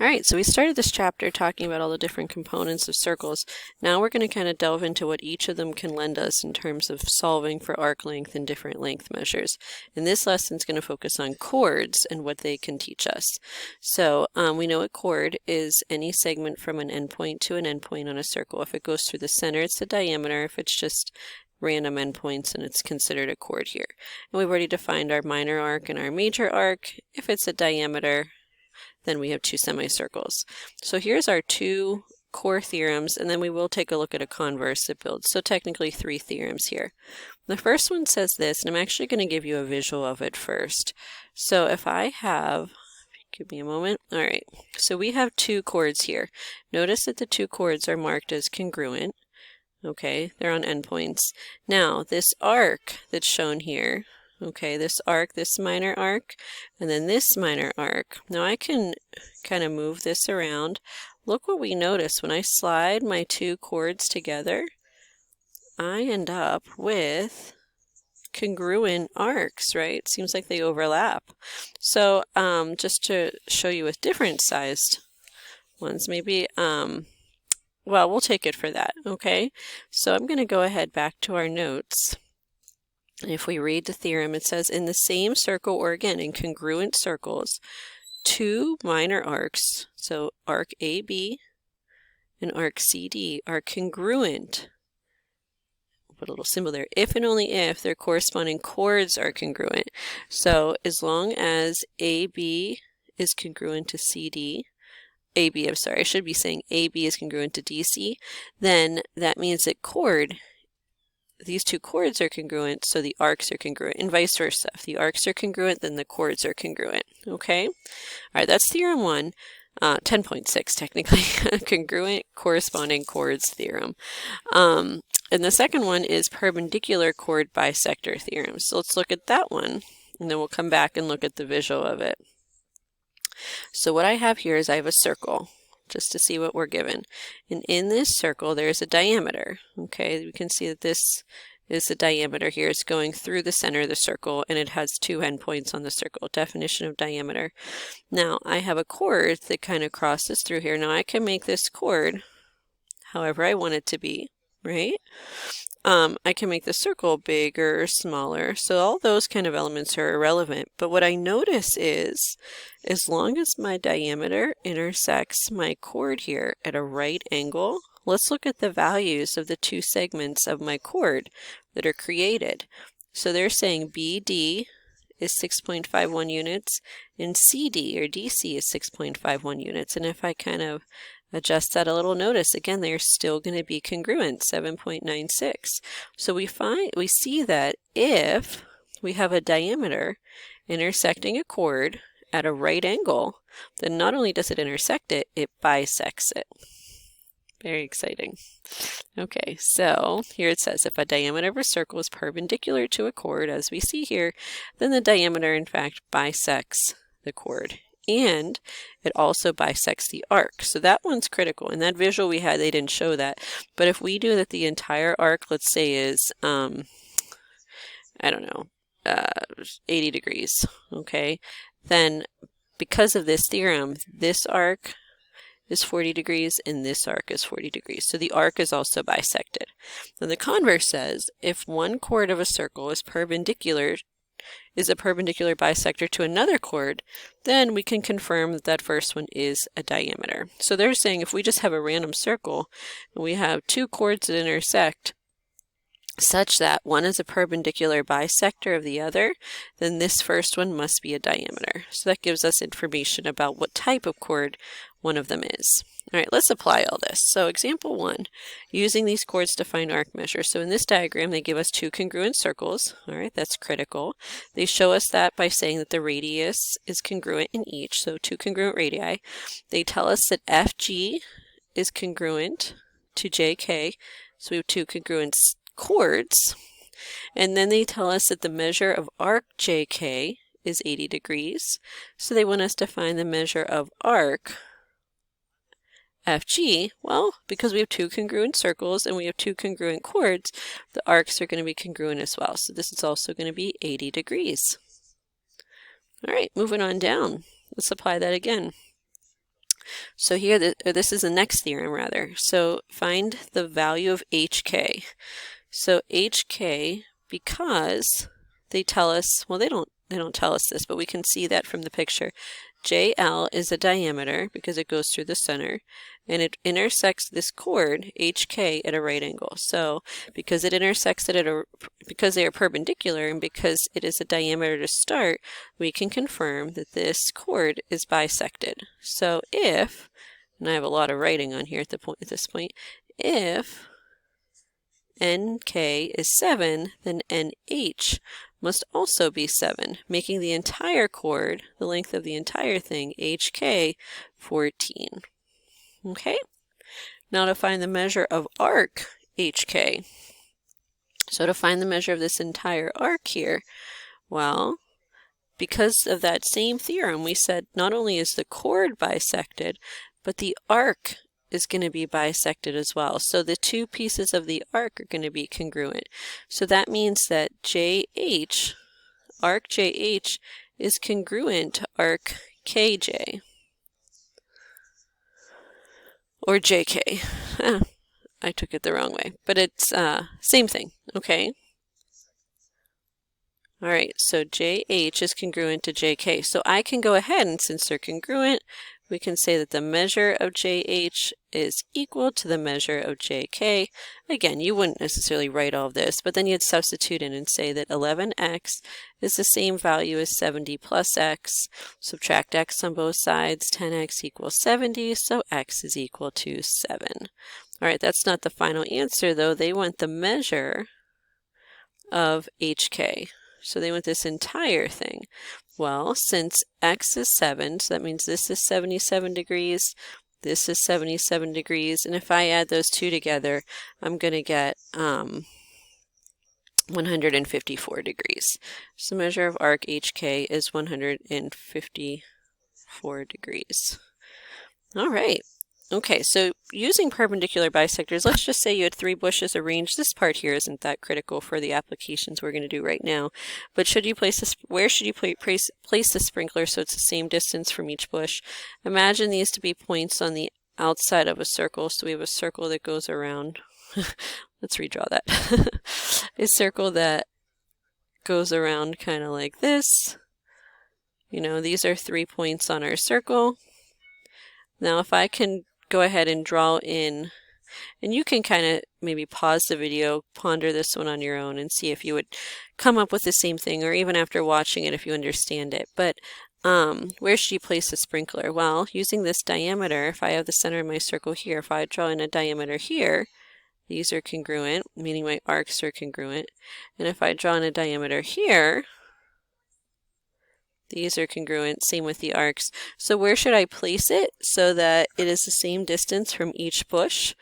All right, so we started this chapter talking about all the different components of circles. Now we're going to kind of delve into what each of them can lend us in terms of solving for arc length and different length measures. And this lesson is going to focus on chords and what they can teach us. So we know a chord is any segment from an endpoint to an endpoint on a circle. If it goes through the center, it's the diameter. If it's just random endpoints, and it's considered a chord here. And we've already defined our minor arc and our major arc. If it's a diameter, then we have two semicircles. So here's our two core theorems, and then we will take a look at a converse that builds. So technically three theorems here. The first one says this, and I'm actually going to give you a visual of it first. So if I have, give me a moment. All right, so we have two chords here. Notice that the two chords are marked as congruent. Okay, they're on endpoints. Now, this arc that's shown here, okay, this arc, this minor arc, and then this minor arc. Now I can kind of move this around. Look what we notice when I slide my two chords together, I end up with congruent arcs, right? Seems like they overlap. So just to show you with different sized ones, maybe well, we'll take it for that, okay? So I'm going to go ahead back to our notes. If we read the theorem, it says, in the same circle, or again, in congruent circles, two minor arcs, so arc AB and arc CD, are congruent. I'll put a little symbol there. If and only if their corresponding chords are congruent. So as long as AB is congruent to CD, I'm sorry, I should be saying AB is congruent to DC, then that means that these two chords are congruent, so the arcs are congruent, and vice versa. If the arcs are congruent, then the chords are congruent, okay? All right, that's theorem 1, 10.6 technically, congruent corresponding chords theorem. And the second one is perpendicular chord bisector theorem. So let's look at that one, and then we'll come back and look at the visual of it. So what I have here is I have a circle, just to see what we're given. And in this circle, there's a diameter. Okay, we can see that this is the diameter here. It's going through the center of the circle, and it has two endpoints on the circle. Definition of diameter. Now, I have a chord that kind of crosses through here. Now, I can make this chord however I want it to be, right? I can make the circle bigger or smaller, so all those kind of elements are irrelevant. But what I notice is, as long as my diameter intersects my chord here at a right angle, let's look at the values of the two segments of my chord that are created. So they're saying BD is 6.51 units, and CD or DC is 6.51 units. And if I kind of adjust that a little, notice again they're still going to be congruent, 7.96. So we see that if we have a diameter intersecting a chord at a right angle, then not only does it intersect it, it bisects it. Very exciting. Okay, so here it says if a diameter of a circle is perpendicular to a chord, as we see here, then the diameter in fact bisects the chord. And it also bisects the arc. So that one's critical. In that visual we had, they didn't show that. But if we do that the entire arc, let's say is, I don't know, 80 degrees, okay, then because of this theorem, this arc is 40 degrees and this arc is 40 degrees. So the arc is also bisected. Then the converse says, if one chord of a circle is a perpendicular bisector to another chord, then we can confirm that that first one is a diameter. So they're saying if we just have a random circle and we have two chords that intersect such that one is a perpendicular bisector of the other, then this first one must be a diameter. So that gives us information about what type of chord one of them is. All right, let's apply all this. So example 1, using these chords to find arc measure. So in this diagram, they give us two congruent circles. All right, that's critical. They show us that by saying that the radius is congruent in each, so two congruent radii. They tell us that FG is congruent to JK, so we have two congruent chords. And then they tell us that the measure of arc JK is 80 degrees. So they want us to find the measure of arc FG. Well, because we have two congruent circles and we have two congruent chords, the arcs are going to be congruent as well. So this is also going to be 80 degrees. All right, moving on down. Let's apply that again. So here, this is the next theorem rather. So find the value of HK. So HK, because they tell us, well, they don't tell us this, but we can see that from the picture. JL is a diameter because it goes through the center, and it intersects this chord HK at a right angle. So because it intersects it because they are perpendicular and because it is a diameter to start, we can confirm that this chord is bisected. So if, and I have a lot of writing on here at this point, if NK is 7, then NH must also be 7, making the entire chord, the length of the entire thing, HK, 14. Okay? Now to find the measure of arc HK. So to find the measure of this entire arc here, well, because of that same theorem, we said not only is the chord bisected, but the arc is going to be bisected as well. So the two pieces of the arc are going to be congruent. So that means that JH, arc JH, is congruent to arc KJ. Or JK. I took it the wrong way, but it's same thing, okay? All right, so JH is congruent to JK. So I can go ahead, and since they're congruent, we can say that the measure of JH is equal to the measure of JK. Again, you wouldn't necessarily write all of this, but then you'd substitute in and say that 11x is the same value as 70 plus x. Subtract x on both sides, 10x equals 70, so x is equal to 7. All right, that's not the final answer, though. They want the measure of HK. So they want this entire thing. Well, since x is 7, so that means this is 77 degrees, this is 77 degrees, and if I add those two together, I'm going to get 154 degrees. So the measure of arc HK is 154 degrees. All right. Okay, so using perpendicular bisectors, let's just say you had 3 bushes arranged. This part here isn't that critical for the applications we're going to do right now. But should you place this, where should you place the sprinkler so it's the same distance from each bush? Imagine these to be points on the outside of a circle. So we have a circle that goes around. Let's redraw that. A circle that goes around kind of like this. You know, these are 3 points on our circle. Now if I can go ahead and draw in, and you can kind of maybe pause the video, ponder this one on your own, and see if you would come up with the same thing, or even after watching it if you understand it. But where should you place the sprinkler? Well, using this diameter, if I have the center of my circle here, if I draw in a diameter here, these are congruent, meaning my arcs are congruent. And if I draw in a diameter here, these are congruent, same with the arcs. So where should I place it so that it is the same distance from each bush?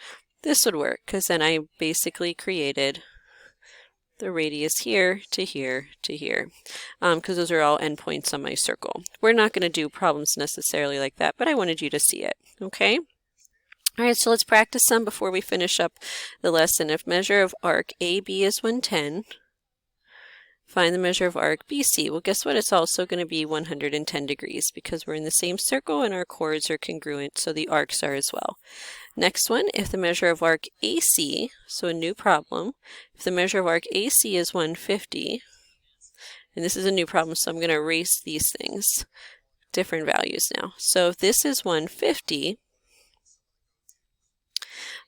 This would work, because then I basically created the radius here to here to here, because those are all endpoints on my circle. We're not going to do problems necessarily like that, but I wanted you to see it, okay? All right, so let's practice some before we finish up the lesson. If measure of arc AB is 110, find the measure of arc BC. Well, guess what? It's also going to be 110 degrees because we're in the same circle and our chords are congruent, so the arcs are as well. Next one, if the measure of arc AC, so a new problem, if the measure of arc AC is 150, and this is a new problem, so I'm going to erase these things, different values now. So if this is 150,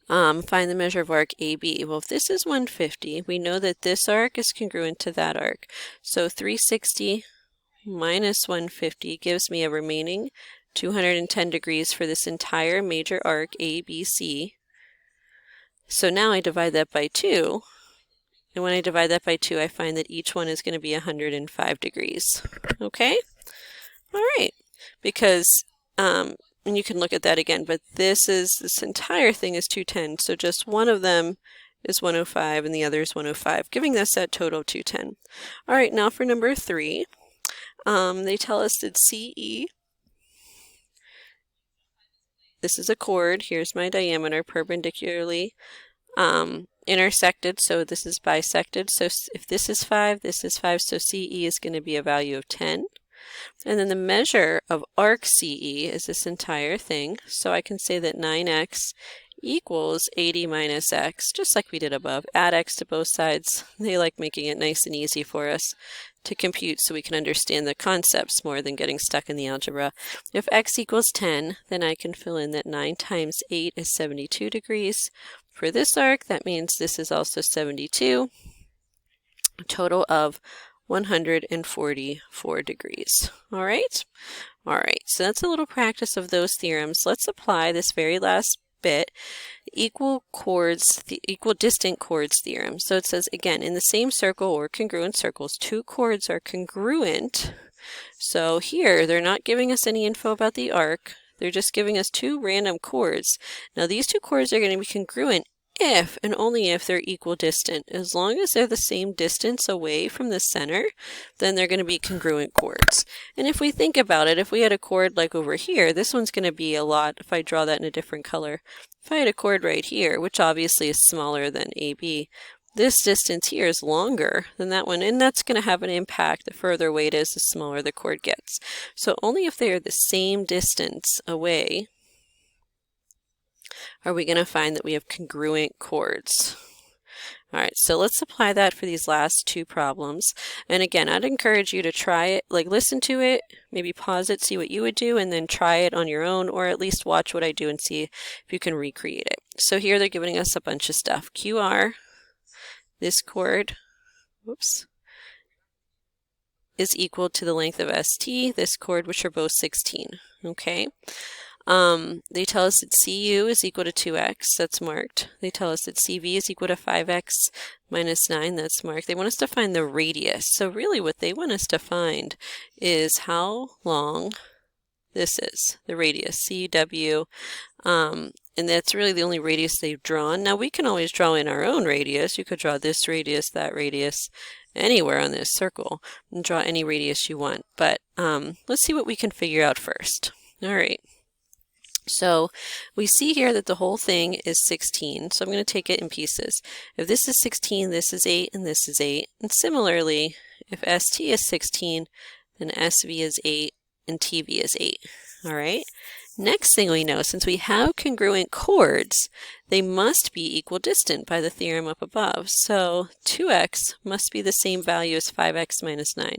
find the measure of arc AB. Well, if this is 150, we know that this arc is congruent to that arc. So 360 minus 150 gives me a remaining 210 degrees for this entire major arc ABC. So now I divide that by 2. And when I divide that by 2, I find that each one is going to be 105 degrees. Okay? All right. Because and you can look at that again, but this entire thing is 210, so just one of them is 105 and the other is 105, giving us that total of 210. All right, now for number 3, they tell us that CE, this is a chord, here's my diameter perpendicularly intersected, so this is bisected, so if this is 5, so CE is going to be a value of 10. And then the measure of arc CE is this entire thing. So I can say that 9x equals 80 minus x, just like we did above. Add x to both sides. They like making it nice and easy for us to compute so we can understand the concepts more than getting stuck in the algebra. If x equals 10, then I can fill in that 9 times 8 is 72 degrees. For this arc, that means this is also 72, a total of 144 degrees. All right? All right, so that's a little practice of those theorems. Let's apply this very last bit, the equidistant chords theorem. So it says, again, in the same circle or congruent circles, two chords are congruent. So here, they're not giving us any info about the arc. They're just giving us two random chords. Now, these two chords are going to be congruent if and only if they're equidistant. As long as they're the same distance away from the center, then they're going to be congruent chords. And if we think about it, if we had a chord like over here, this one's going to be a lot, if I draw that in a different color. If I had a chord right here, which obviously is smaller than AB, this distance here is longer than that one, and that's going to have an impact. The further away it is, the smaller the chord gets. So only if they are the same distance away are we going to find that we have congruent chords. All right, so let's apply that for these last two problems. And again, I'd encourage you to try it, like listen to it, maybe pause it, see what you would do, and then try it on your own, or at least watch what I do and see if you can recreate it. So here they're giving us a bunch of stuff. QR, this chord, whoops, is equal to the length of ST, this chord, which are both 16, okay? They tell us that CU is equal to 2x, that's marked. They tell us that CV is equal to 5x minus 9, that's marked. They want us to find the radius. So really what they want us to find is how long this is, the radius, CW, and that's really the only radius they've drawn. Now we can always draw in our own radius. You could draw this radius, that radius, anywhere on this circle, and draw any radius you want. But let's see what we can figure out first. All right. So we see here that the whole thing is 16, so I'm going to take it in pieces. If this is 16, this is 8, and this is 8. And similarly, if ST is 16, then SV is 8, and TV is 8. All right? Next thing we know, since we have congruent chords, they must be equidistant by the theorem up above. So 2x must be the same value as 5x minus 9.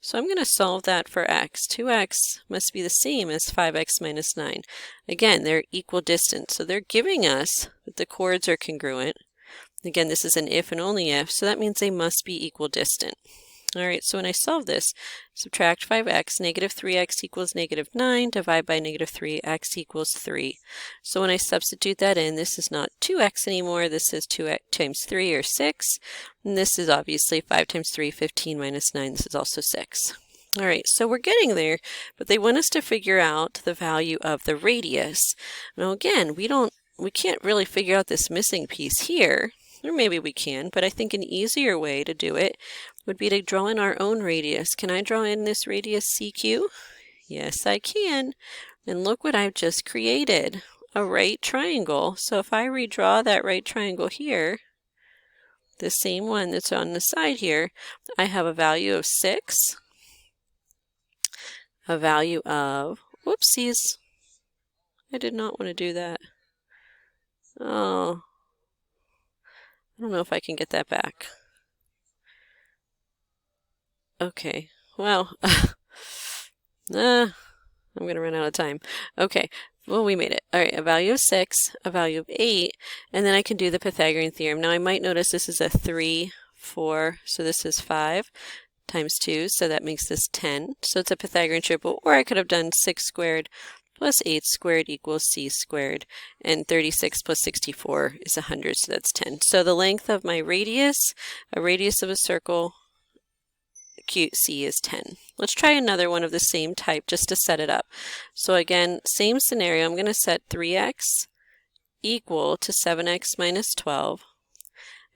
So I'm going to solve that for x. 2x must be the same as 5x minus 9. Again, they're equidistant, so they're giving us that the chords are congruent. Again, this is an if and only if, so that means they must be equidistant. All right, so when I solve this, subtract 5x, negative 3x equals negative 9, divide by negative 3, x equals 3. So when I substitute that in, this is not 2x anymore, this is 2x times 3, or 6. And this is obviously 5 times 3, 15 minus 9, this is also 6. All right, so we're getting there, but they want us to figure out the value of the radius. Now again, we can't really figure out this missing piece here. Or maybe we can, but I think an easier way to do it would be to draw in our own radius. Can I draw in this radius CQ? Yes, I can. And look what I've just created, a right triangle. So if I redraw that right triangle here, the same one that's on the side here, I have a value of 6, a value of, whoopsies, I did not want to do that. Oh, I don't know if I can get that back. Okay, well, I'm going to run out of time. Okay, well, we made it. All right, a value of 6, a value of 8, and then I can do the Pythagorean theorem. Now, I might notice this is a 3, 4, so this is 5 times 2, so that makes this 10. So it's a Pythagorean triple, or I could have done 6 squared plus 8 squared equals c squared, and 36 plus 64 is 100, so that's 10. So the length of my radius, a radius of a circle, QC is 10. Let's try another one of the same type just to set it up. So again, same scenario, I'm going to set 3x equal to 7x minus 12.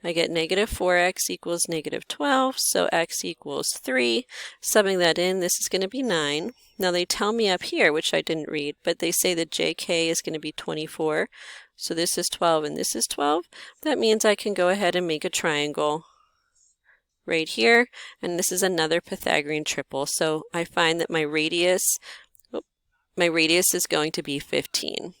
I get negative 4x equals negative 12, so x equals 3. Subbing that in, this is going to be 9. Now they tell me up here, which I didn't read, but they say that jk is going to be 24. So this is 12 and this is 12. That means I can go ahead and make a triangle right here, and this is another Pythagorean triple. So I find that my radius is going to be 15.